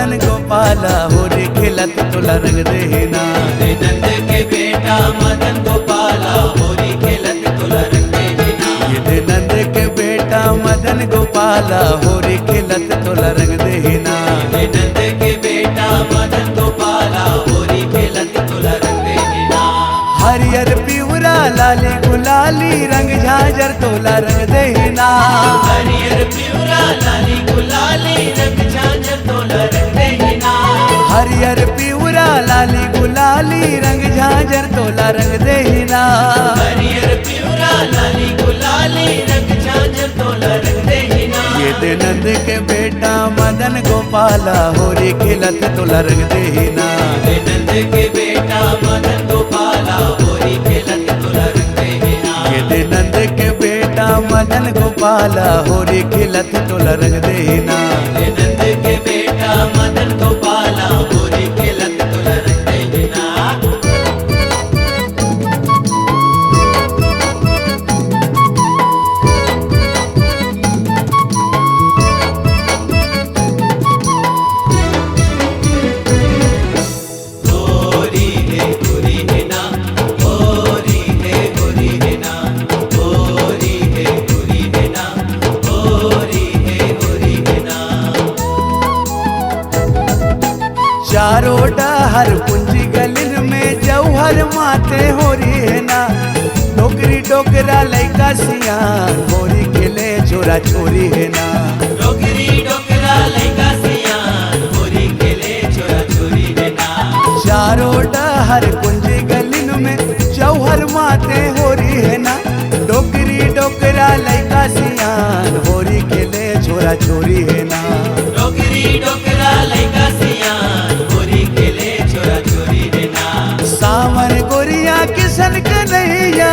मदन गोपाला होरी खेलत तोला रंग देना। नंद के बेटा मदन गोपाला होरी खेलत तोला रंग देना। ये नंद के बेटा मदन गोपाला होरी खेलत तोला रंग देना। नंद के बेटा मदन गोपाला होरी खेलत तोला रंग देना। हरियर पिवरा लाली गुलाली रंग झांझर तोला रंग देना। हरियर पिवरा लाली गुलाली रंग झांझर तोला रंग देना। हरियर पिवरा लाली गुलाली रंग झांझर तोला रंग देना। हरियर पिवरा लाली गुलाली रंग झांझर तोला रंग देना। ये नंद के बेटा मदन गोपाला होरी खेलत तोला रंग देना। नंद के बेटा मदन गोपाला होरी खेलत तोला रंग देना। ये नंद के बेटा मदन गोपाला होरी खेलत तोला रंग देना। नंद के बेटा मदन गोपाला होरी खेलत तोला रंग देना। होरी है होरी है ना, होरी है होरी है ना, होरी है होरी है ना, होरी है होरी है ना। चारों डहर पूंजी गलिन में जौहर माथे होरी है ना। डोकरी डोकरा लैका सियान होरी खेले छोरा छोरी है ना। डोकरी डोकरा लैका सियान होरी खेले छोरा छोरी है ना। चारों डहर कुंजी गलिन में जौहर माथे होरी है ना। डोकरी डोकरा लैका सियान होरी खेले छोरा छोरी है ना। डोकरी डोकरा लैका सियान होरी खेले छोरा छोरी है ना। सावर गोरिया किसन कन्हैया,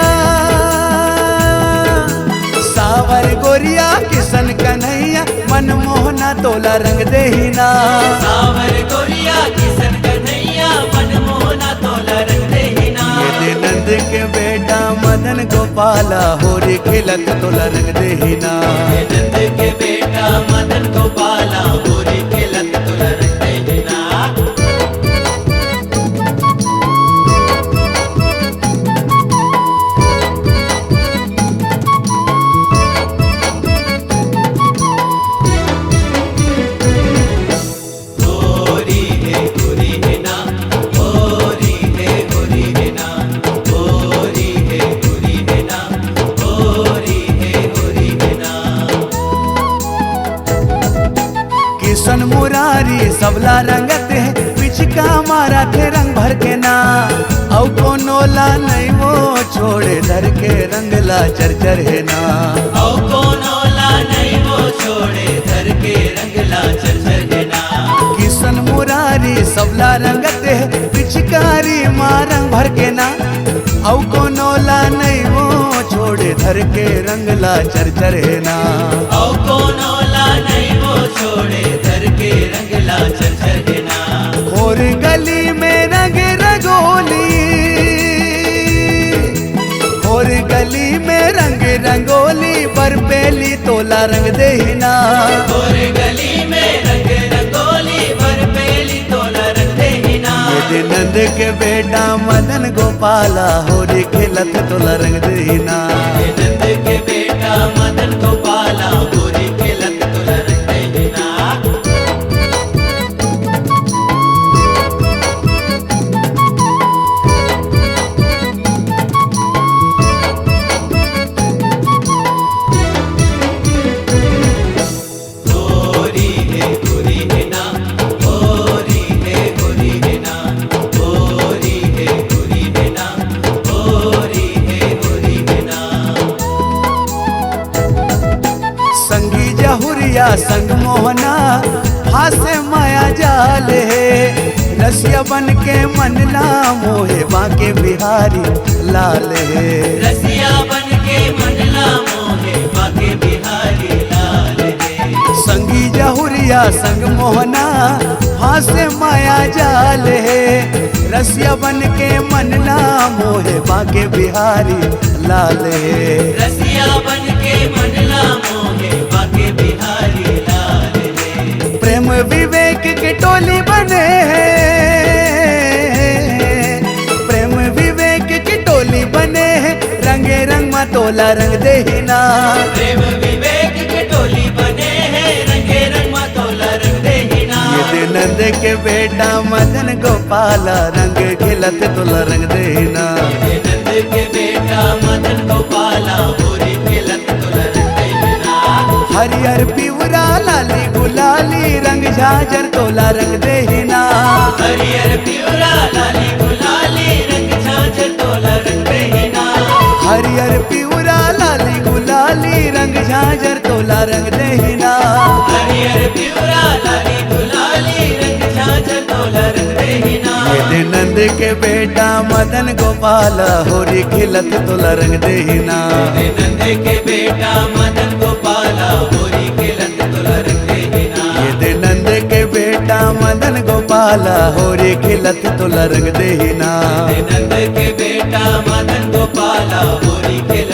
सावर गोरिया किसन कन्हैया मनमोहना तोला रंग देना। सावर गोरिया किसन कन्हैया मनमोहना तोला रंग देना। ये नंद के बेटा मदन गोपाला होरी खेलत तोला रंग देना। नंद के बेटा मदन गोपाला होरी खेलत तोला रंग देना। होरी है होरी है ना, होरी है होरी है ना, होरी है होरी है ना, होरी है होरी है ना। किशन मुरारी सबला रंगत है पिचका मारा थे रंग भर के ना। औ कोनो ला नहीं वो छोड़े धर के रंगला चरचर है ना। औ कोनो ला नहीं वो छोड़े धर के रंगला चरचर है ना। किशन मुरारी सबला रंगत है पिचकारी मारंग भर के ना। औ कोनो ला नहीं वो छोड़े धर के रंगला चरचर है ना। औ कोनो ला नहीं वो छोड़े धर के रंगला चरचर है ना। और गली में रंग रंगोली, और गली में रंग रंगोली बरबेली तोला रंग देना। और गली में रंग रंगोली बरबेली तोला रंग देना। ये नंद के बेटा मदन गोपाला होरी खेलत तोला रंग देना। नंद के बेटा मदन गोपाला होरी खेलत तोला रंग देना। होरी है होरी है ना, होरी है होरी है ना, होरी है होरी है ना, होरी है होरी है ना। संगी जहुरिया संग मोहना हासे माया जाल है। रसिया बन के मनला मोहे बाके बिहारी लाल है। रसिया बन के मनला मोहे बाके बिहारी लाल है। संगी जहुरिया संग मोहना हासे माया जाल है। रसिया बन के मनला मोहे बाके बिहारी लाल है। रसिया बन के मनला मोहे बाके बिहारी लाल है। प्रेम विवेक के टोली तोला रंग देना। प्रेम विवेक के टोली बने हैं, रंगे रंग मतोला रंग देना। ये दे नंद के बेटा मदन गोपाल रंग खिलत तोला रंग देना। ये नंद के बेटा मदन गोपाला होरी खिलत तोला रंग देना। हरियर पिवरा लाली गुलाली रंग झांझर तोला रंग देना। हरियर पिवरा लाली गुलाली रंग झांझर तोला रंग देना। हरियर पिवरा लाली गुलाली रंग झांझर तोला रंग देना। हरियर पिवरा लाली गुलाली रंग झांझर तोला रंग देना। ये दे नंद के बेटा मदन गोपाल होरी खिलत तोला रंग देना। ये नंद के बेटा मदन गोपाला होरी खिलत तोला रंग देना। ये दे नंद के बेटा मदन गोपाल होरी खिलत तोला रंग देना। ये नंद के बेटा मदन गोपाला होरी खिलत